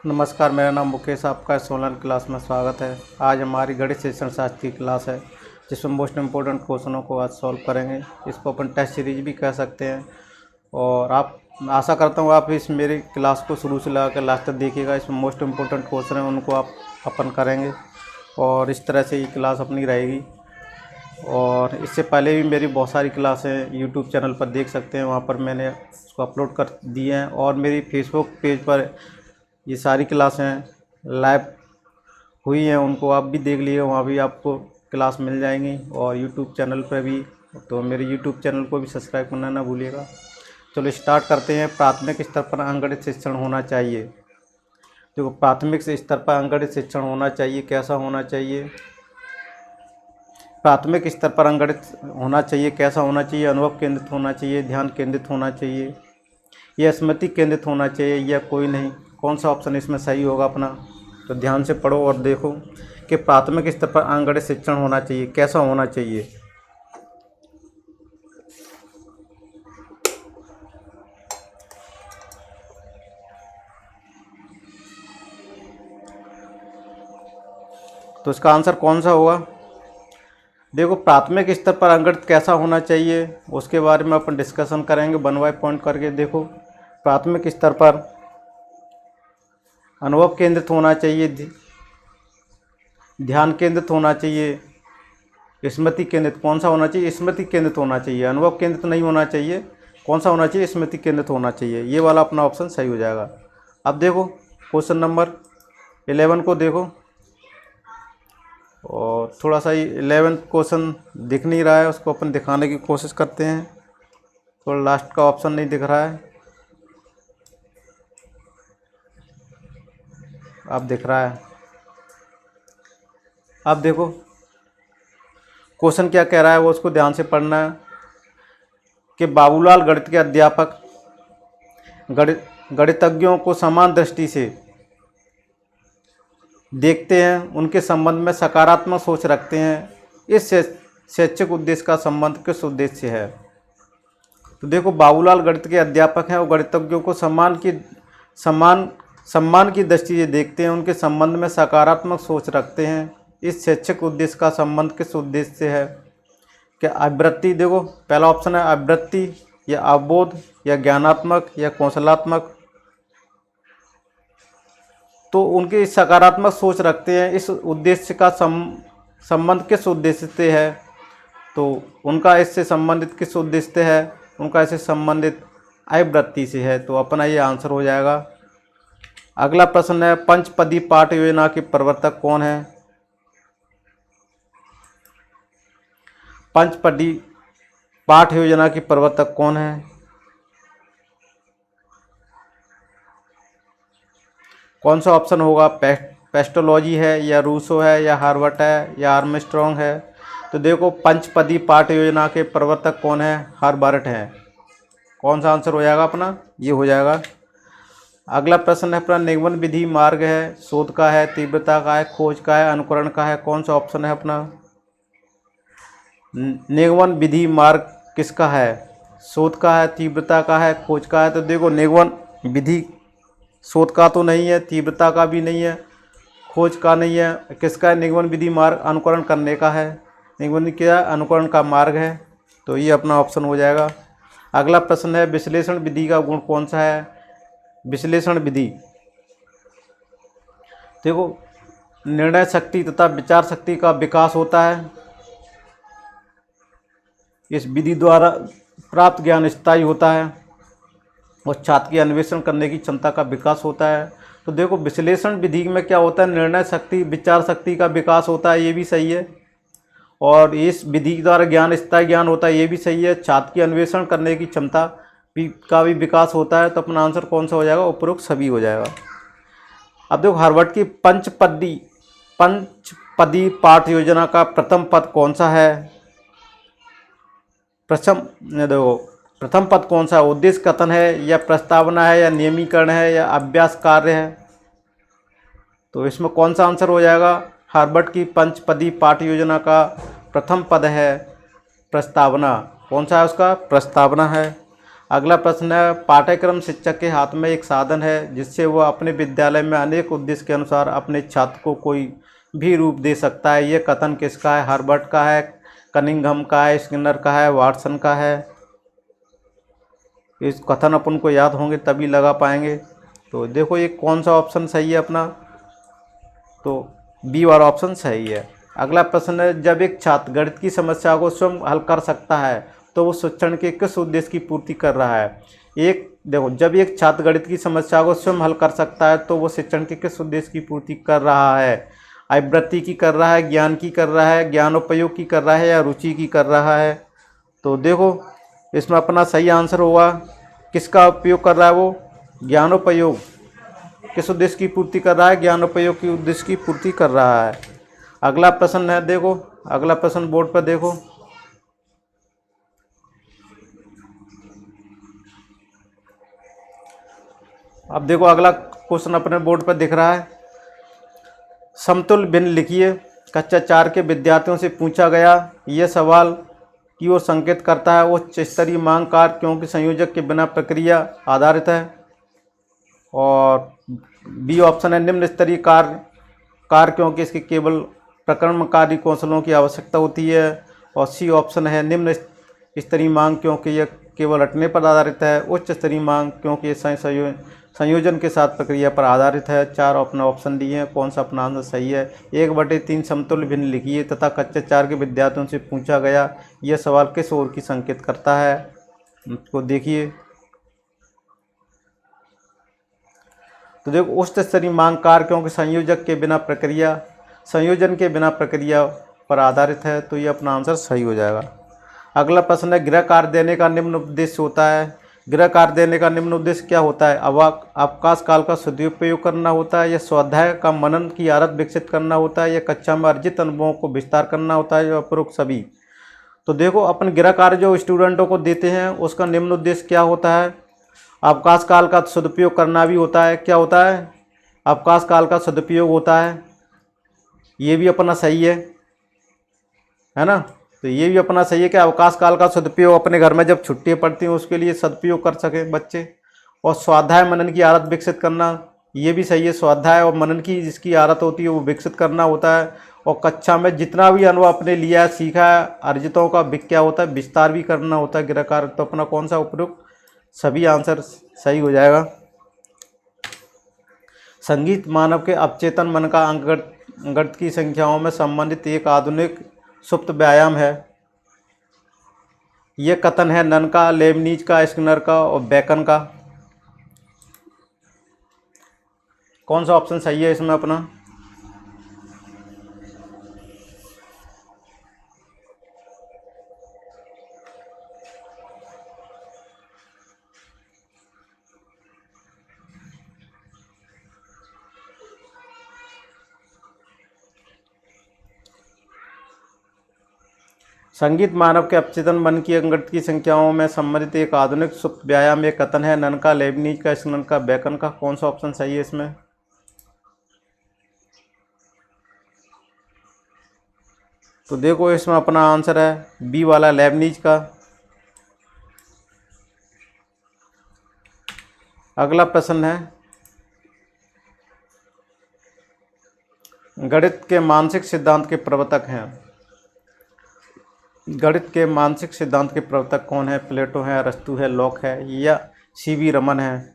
नमस्कार, मेरा नाम मुकेश, आपका इस ऑनलाइन क्लास में स्वागत है। आज हमारी गणित शिक्षण शास्त्र की क्लास है जिसमें मोस्ट इम्पोर्टेंट क्वेश्चनों को आज सॉल्व करेंगे। इसको अपन टेस्ट सीरीज भी कह सकते हैं। और आप आशा करता हूँ आप इस मेरी क्लास को शुरू से लगा कर लास्ट तक देखिएगा। इसमें मोस्ट इम्पोर्टेंट क्वेश्चन हैं उनको आप अपन करेंगे और इस तरह से ये क्लास अपनी रहेगी। और इससे पहले भी मेरी बहुत सारी क्लासें यूट्यूब चैनल पर देख सकते हैं, वहाँ पर मैंने उसको अपलोड कर दिए हैं। और मेरी फेसबुक पेज पर ये सारी क्लासें लाइव हुई हैं, उनको आप भी देख लीजिए, वहाँ भी आपको क्लास मिल जाएंगी। और यूट्यूब चैनल पर भी, तो मेरे यूट्यूब चैनल को भी सब्सक्राइब करना ना भूलिएगा। चलो स्टार्ट करते हैं। प्राथमिक स्तर पर अंकगणित शिक्षण होना चाहिए। देखो, प्राथमिक स्तर पर अंकगणित शिक्षण होना चाहिए, कैसा होना चाहिए? प्राथमिक स्तर पर अंकगणित होना चाहिए, कैसा होना चाहिए? अनुभव केंद्रित होना चाहिए, ध्यान केंद्रित होना चाहिए, या स्मृति केंद्रित होना चाहिए, या कोई नहीं? कौन सा ऑप्शन इसमें सही होगा अपना? तो ध्यान से पढ़ो और देखो कि प्राथमिक स्तर पर अंकगणित शिक्षण होना चाहिए, कैसा होना चाहिए? तो इसका आंसर कौन सा होगा? देखो, प्राथमिक स्तर पर अंकगणित कैसा होना चाहिए उसके बारे में अपन डिस्कशन करेंगे वन बाय पॉइंट करके। देखो, प्राथमिक स्तर पर अनुभव केंद्रित होना चाहिए, ध्यान केंद्रित होना चाहिए, स्मृति केंद्रित। कौन सा होना चाहिए? स्मृति केंद्रित होना चाहिए, अनुभव केंद्रित नहीं होना चाहिए। कौन सा होना चाहिए? स्मृति केंद्रित होना चाहिए। ये वाला अपना ऑप्शन सही हो जाएगा। अब देखो क्वेश्चन नंबर 11 को देखो, और थोड़ा सा 11 क्वेश्चन दिख नहीं रहा है, उसको अपन दिखाने की कोशिश करते हैं। थोड़ा लास्ट का ऑप्शन नहीं दिख रहा है, अब दिख रहा है। अब देखो क्वेश्चन क्या कह रहा है, वो उसको ध्यान से पढ़ना है कि बाबूलाल गणित के अध्यापक गणितज्ञों को समान दृष्टि से देखते हैं, उनके संबंध में सकारात्मक सोच रखते हैं। इस शैक्षिक उद्देश्य का संबंध किस उद्देश्य से है? तो देखो, बाबूलाल गणित के अध्यापक हैं, वो गणितज्ञों को सम्मान की दृष्टि से देखते हैं, उनके संबंध में सकारात्मक सोच रखते हैं। इस शैक्षिक उद्देश्य का संबंध किस उद्देश्य से है? क्या अभिवृत्ति? देखो, पहला ऑप्शन है अभिवृत्ति, या अवबोध, या ज्ञानात्मक, या कौशलात्मक। तो उनके सकारात्मक सोच रखते हैं, इस उद्देश्य का संबंध किस उद्देश्य से है? तो उनका इससे संबंधित किस उद्देश्य से है? उनका इससे संबंधित अभिवृत्ति से है। तो अपना ये आंसर हो जाएगा। अगला प्रश्न है, पंचपदी पाठ योजना के प्रवर्तक कौन है? पंचपदी पाठ योजना की प्रवर्तक कौन है? कौन सा ऑप्शन होगा? पेस्टोलॉजी है, या रूसो है, या हार्वर्ट है, या आर्मस्ट्रॉन्ग है? तो देखो, पंचपदी पाठ योजना के प्रवर्तक कौन है? हार्वर्ट है। कौन सा आंसर हो जाएगा अपना? ये हो जाएगा। अगला प्रश्न है अपना, निगमन विधि मार्ग है, शोध का है, तीव्रता का है, खोज का है, अनुकरण का है? कौन सा ऑप्शन है अपना? निगमन विधि मार्ग किसका है? शोध का है, तीव्रता का है, खोज का है? तो देखो, निगमन विधि शोध का तो नहीं है, तीव्रता का भी नहीं है, खोज का नहीं है। किसका है? निगमन विधि मार्ग अनुकरण करने का है। निगमन क्या? अनुकरण का मार्ग है। तो ये अपना ऑप्शन हो जाएगा। अगला प्रश्न है, विश्लेषण विधि का गुण कौन सा है? विश्लेषण विधि, देखो, निर्णय शक्ति तथा विचार शक्ति का विकास होता है। इस विधि द्वारा प्राप्त ज्ञान स्थायी होता है और छात्र की अन्वेषण करने की क्षमता का विकास होता है। तो देखो, विश्लेषण विधि में क्या होता है? निर्णय शक्ति, विचार शक्ति का विकास होता है, ये भी सही है। और इस विधि द्वारा ज्ञान स्थायी ज्ञान होता है, ये भी सही है। छात्र की अन्वेषण करने की क्षमता का भी विकास होता है। तो अपना आंसर कौन सा हो जाएगा? उपरोक्त सभी हो जाएगा। अब देखो, हार्वर्ड की पंचपदी पाठ योजना का प्रथम पद कौन सा है? प्रथम पद कौन सा है? उद्देश्य कथन है, या प्रस्तावना है, या नियमीकरण है, या अभ्यास कार्य है? तो इसमें कौन सा आंसर हो जाएगा? हार्वर्ड की पंचपदी पाठ योजना का प्रथम पद है प्रस्तावना। कौन सा है उसका? प्रस्तावना है। अगला प्रश्न है, पाठ्यक्रम शिक्षक के हाथ में एक साधन है जिससे वह अपने विद्यालय में अनेक उद्देश्य के अनुसार अपने छात्र को कोई भी रूप दे सकता है। ये कथन किसका है? हर्बर्ट का है, कनिंघम का है, स्किनर का है, वाटसन का है। इस कथन अपन को याद होंगे तभी लगा पाएंगे। तो देखो ये कौन सा ऑप्शन सही है अपना, तो बी वाला ऑप्शन सही है। अगला प्रश्न है, जब एक छात्र गणित की समस्या को स्वयं हल कर सकता है तो वो शिक्षण के किस उद्देश्य की पूर्ति कर रहा है? देखो, जब एक छात्र गणित की समस्या को स्वयं हल कर सकता है तो वो शिक्षण के किस उद्देश्य की पूर्ति कर रहा है? आवृत्ति की कर रहा है, ज्ञान की कर रहा है, ज्ञानोपयोग की कर रहा है, या रुचि की कर रहा है? तो देखो इसमें अपना सही आंसर होगा, किसका उपयोग कर रहा है वो? ज्ञानोपयोग। किस उद्देश्य की पूर्ति कर रहा है? ज्ञानोपयोग की उद्देश्य की पूर्ति कर रहा है। अगला प्रश्न है, देखो अगला प्रश्न बोर्ड पर देखो, अब देखो अगला क्वेश्चन अपने बोर्ड पर दिख रहा है। समतुल्य भिन्न लिखिए। कक्षा 4 के विद्यार्थियों से पूछा गया यह सवाल की ओर संकेत करता है उच्च स्तरीय मांग कार्य क्योंकि संयोजक के बिना प्रक्रिया आधारित है। और बी ऑप्शन है, निम्न स्तरीय कार्य क्योंकि इसके केवल प्रकरणकारी कौशलों की आवश्यकता होती है। और सी ऑप्शन है, निम्न स्तरीय मांग क्योंकि यह केवल रटने पर आधारित है। उच्च स्तरीय मांग क्योंकि यह संयोजन के साथ प्रक्रिया पर आधारित है। 4 अपना ऑप्शन दिए हैं, कौन सा अपना आंसर सही है? 1/3 समतुल्य भिन्न लिखिए तथा कक्षा 4 के विद्यार्थियों से पूछा गया यह सवाल किस ओर की संकेत करता है? इसको देखिए, तो देखो उच्च स्तरीय मांग कार्य क्योंकि संयोजन के बिना प्रक्रिया पर आधारित है, तो ये अपना आंसर सही हो जाएगा। अगला प्रश्न है, गृह कार्य देने का निम्न उद्देश्य होता है। गृह कार्य देने का निम्न उद्देश्य क्या होता है? अवकाश काल का सदुपयोग करना होता है, या स्वाध्याय का मनन की आदत विकसित करना होता है, या कक्षा में अर्जित अनुभवों को विस्तार करना होता है, या उपरोक्त सभी? तो देखो अपन गृह कार्य जो स्टूडेंटों को देते हैं उसका निम्न उद्देश्य क्या होता है? अवकाश काल का सदुपयोग करना भी होता है। क्या होता है? अवकाश काल का सदुपयोग होता है। ये भी अपना सही है ना? तो ये भी अपना सही है कि अवकाश काल का सदुपयोग अपने घर में जब छुट्टियां पड़ती हैं उसके लिए सदुपयोग कर सके बच्चे। और स्वाध्याय मनन की आदत विकसित करना, ये भी सही है। स्वाध्याय और मनन की जिसकी आदत होती है वो विकसित करना होता है। और कक्षा में जितना भी अनुभव अपने लिया है, सीखा है, अर्जितों का क्या होता है? विस्तार भी करना होता है गृह कार्य। तो अपना कौन सा उपयुक्त? सभी आंसर सही हो जाएगा। संगीत मानव के अवचेतन मन का अंकगणित की संख्याओं में संबंधित एक आधुनिक सुप्त व्यायाम है। यह कथन है नन का, लेबनीज का, स्किनर का और बेकन का। कौन सा ऑप्शन सही है इसमें अपना? संगीत मानव के अवचेतन मन की अंकगणित की संख्याओं में संबंधित एक आधुनिक सुप्त व्यायाम एक कथन है नन का, लेबनीज का, स्किनर का, बेकन का। कौन सा ऑप्शन सही है इसमें? तो देखो इसमें अपना आंसर है बी वाला, लेबनीज का। अगला प्रश्न है, गणित के मानसिक सिद्धांत के प्रवर्तक हैं। गणित के मानसिक सिद्धांत के प्रवर्तक कौन है? प्लेटो है, अरस्तु है, लॉक है, या सीवी रमन है?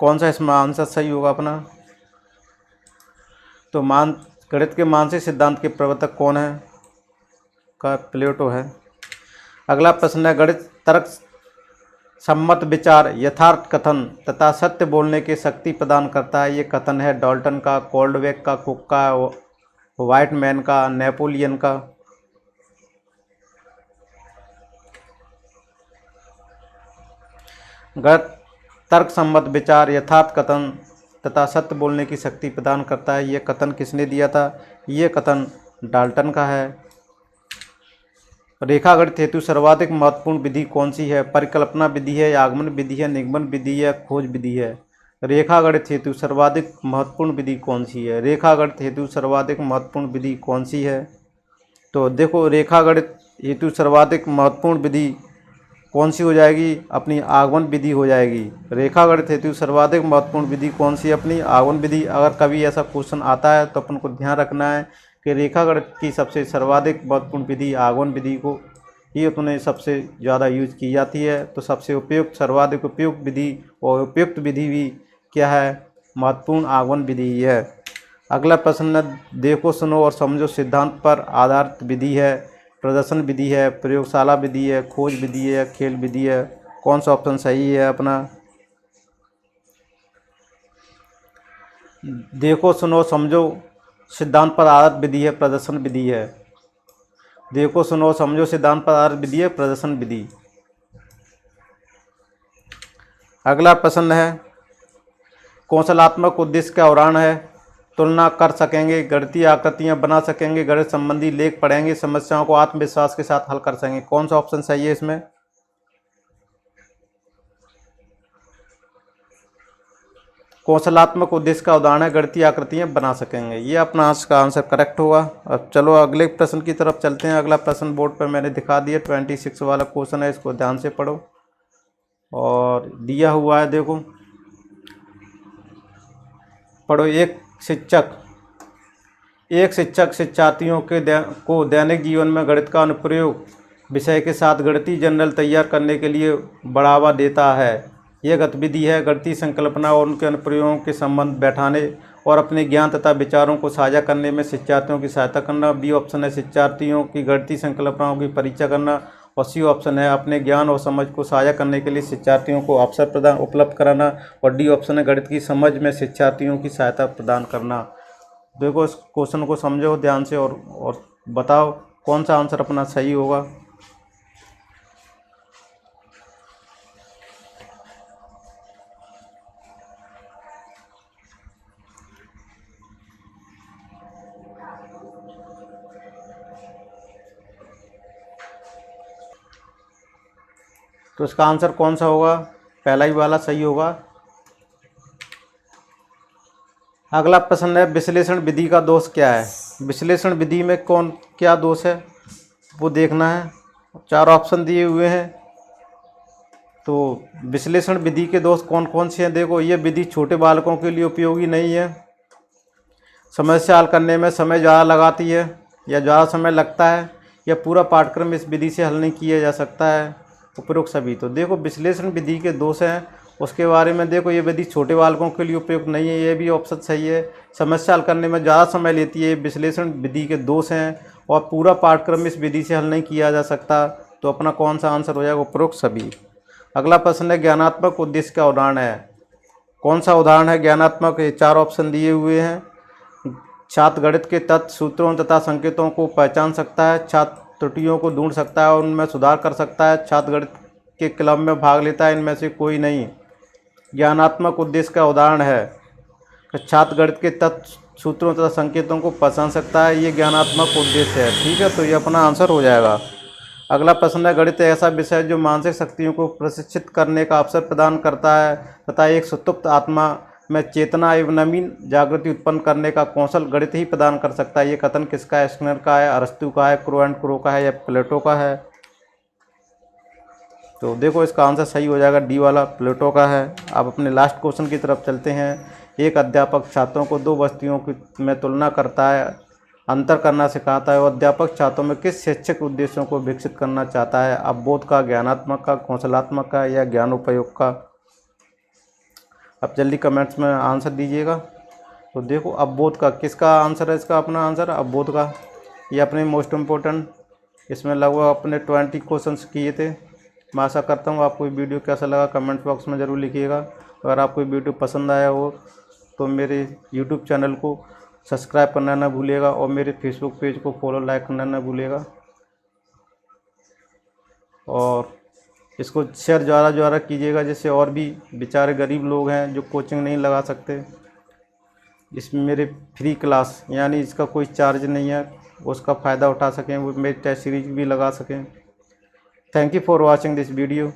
कौन सा इसमें आंसर सही होगा अपना? तो गणित के मानसिक सिद्धांत के प्रवर्तक कौन है? का प्लेटो है। अगला प्रश्न है, गणित तर्क सम्मत विचार, यथार्थ कथन तथा सत्य बोलने की शक्ति प्रदान करता है। ये कथन है डाल्टन का, कोल्डवेक का, कुक का, व्हाइटमैन का, नेपोलियन का। गणित तर्क सम्मत विचार, यथार्थ कथन तथा सत्य बोलने की शक्ति प्रदान करता है। ये कथन किसने दिया था? ये कथन डाल्टन का है। रेखागणित हेतु सर्वाधिक महत्वपूर्ण विधि कौन सी है? परिकल्पना विधि है, आगमन विधि है, निगमन विधि है, खोज विधि है? रेखागणित हेतु सर्वाधिक महत्वपूर्ण विधि कौन सी है? रेखागणित हेतु सर्वाधिक महत्वपूर्ण विधि कौन सी है? तो देखो रेखा गणित हेतु सर्वाधिक महत्वपूर्ण विधि कौन सी हो जाएगी? अपनी आगमन विधि हो जाएगी। रेखा गणित हेतु सर्वाधिक महत्वपूर्ण विधि कौन सी? अपनी आगमन विधि। अगर कभी ऐसा क्वेश्चन आता है तो अपन को ध्यान रखना है कि रेखा गणित की सबसे सर्वाधिक महत्वपूर्ण विधि आगमन विधि को ही अपने सबसे ज़्यादा यूज की जाती है। तो सबसे उपयुक्त, सर्वाधिक उपयुक्त विधि और उपयुक्त विधि भी क्या है? महत्वपूर्ण आगमन विधि ही है। अगला प्रश्न है, देखो सुनो और समझो सिद्धांत पर आधारित विधि है, प्रदर्शन विधि है, प्रयोगशाला विधि है, खोज विधि है, खेल विधि है। कौन सा ऑप्शन सही है अपना? देखो सुनो समझो सिद्धांत पर आधारित विधि है, प्रदर्शन विधि है। देखो सुनो समझो सिद्धांत पर आधारित विधि है, प्रदर्शन विधि। अगला प्रश्न है, कौशलात्मक उद्देश्य का उदाहरण है, तुलना कर सकेंगे, गणितीय आकृतियां बना सकेंगे, गणित संबंधी लेख पढ़ेंगे, समस्याओं को आत्मविश्वास के साथ हल कर सकेंगे। कौन सा ऑप्शन सही है इसमें? कौशलात्मक उद्देश्य का उदाहरण है, गणितीय आकृतियां बना सकेंगे। ये अपना आज का आंसर करेक्ट होगा। अब चलो अगले प्रश्न की तरफ चलते हैं। अगला प्रश्न बोर्ड पर मैंने दिखा दिया, 26 वाला क्वेश्चन है, इसको ध्यान से पढ़ो। और दिया हुआ है, देखो पढ़ो। एक शिक्षक शिक्षार्थियों को दैनिक जीवन में गणित का अनुप्रयोग विषय के साथ गणितीय जर्नल तैयार करने के लिए बढ़ावा देता है। यह गतिविधि है गणितीय संकल्पना और उनके अनुप्रयोगों के संबंध बैठाने और अपने ज्ञान तथा विचारों को साझा करने में शिक्षार्थियों की सहायता करना। बी ऑप्शन है शिक्षार्थियों की गणितीय संकल्पनाओं की परीक्षा करना। और सी ऑप्शन है अपने ज्ञान और समझ को साझा करने के लिए शिक्षार्थियों को अवसर उपलब्ध कराना। और डी ऑप्शन है गणित की समझ में शिक्षार्थियों की सहायता प्रदान करना। देखो इस क्वेश्चन को समझो ध्यान से और बताओ कौन सा आंसर अपना सही होगा। तो इसका आंसर कौन सा होगा? पहला ही वाला सही होगा। अगला प्रश्न है, विश्लेषण विधि का दोष क्या है? विश्लेषण विधि में क्या दोष है वो देखना है। 4 ऑप्शन दिए हुए हैं। तो विश्लेषण विधि के दोष कौन कौन से हैं? देखो, ये विधि छोटे बालकों के लिए उपयोगी नहीं है, समस्या हल करने में समय ज़्यादा लगाती है या ज़्यादा समय लगता है, या पूरा पाठ्यक्रम इस विधि से हल नहीं किया जा सकता है। उपरोक्त सभी। तो देखो विश्लेषण विधि के दोष हैं उसके बारे में देखो, ये विधि छोटे बालकों के लिए उपयुक्त नहीं है, ये भी ऑप्शन सही है। समस्या हल करने में ज़्यादा समय लेती है, विश्लेषण विधि के दोष हैं। और पूरा पाठ्यक्रम इस विधि से हल नहीं किया जा सकता। तो अपना कौन सा आंसर हो जाएगा? उपरोक्त सभी। अगला प्रश्न है, ज्ञानात्मक उद्देश्य का उदाहरण है। कौन सा उदाहरण है ज्ञानात्मक? 4 ऑप्शन दिए हुए हैं। छात्र गणित के तत्व, सूत्रों तथा संकेतों को पहचान सकता है, छात्र त्रुटियों को ढूंढ सकता है और उनमें सुधार कर सकता है, छात्र गणित के क्लब में भाग लेता है, इनमें से कोई नहीं। ज्ञानात्मक उद्देश्य का उदाहरण है छात्र गणित के तत्व, सूत्रों तथा संकेतों को पहचान सकता है, ये ज्ञानात्मक उद्देश्य है। ठीक है, तो ये अपना आंसर हो जाएगा। अगला प्रश्न है, गणित ऐसा विषय जो मानसिक शक्तियों को प्रशिक्षित करने का अवसर प्रदान करता है तथा एक सुप्त आत्मा में चेतना एवं नवीन जागृति उत्पन्न करने का कौशल गणित ही प्रदान कर सकता है। ये कथन किसका है? स्किनर का है, अरस्तू का है, क्रो एंड क्रो का है, या प्लेटो का है? तो देखो इसका आंसर सही हो जाएगा, डी वाला, प्लेटो का है। अब अपने लास्ट क्वेश्चन की तरफ चलते हैं। एक अध्यापक छात्रों को 2 वस्तुओं में तुलना करता है, अंतर करना सिखाता है और अध्यापक छात्रों में किस शैक्षिक उद्देश्यों को विकसित करना चाहता है? अवबोध का, ज्ञानात्मक का, कौशलात्मक का, या ज्ञानोपयोग का? अब जल्दी कमेंट्स में आंसर दीजिएगा। तो देखो अवबोध का, किसका आंसर है इसका? अपना आंसर अवबोध का। ये अपने मोस्ट इम्पोर्टेंट, इसमें लगभग अपने 20 क्वेश्चंस किए थे। मैं आशा करता हूँ आपको ये वीडियो कैसा लगा कमेंट बॉक्स में ज़रूर लिखिएगा। अगर आपको ये वीडियो पसंद आया हो तो मेरे यूट्यूब चैनल को सब्सक्राइब करना ना भूलिएगा और मेरे फेसबुक पेज को फॉलो लाइक करना ना भूलिएगा। और इसको शेयर ज़्यादा कीजिएगा, जिससे और भी बेचारे गरीब लोग हैं जो कोचिंग नहीं लगा सकते, इसमें मेरे फ्री क्लास यानी इसका कोई चार्ज नहीं है, उसका फ़ायदा उठा सकें, वो मेरी टेस्ट सीरीज भी लगा सकें। Thank you for watching this video.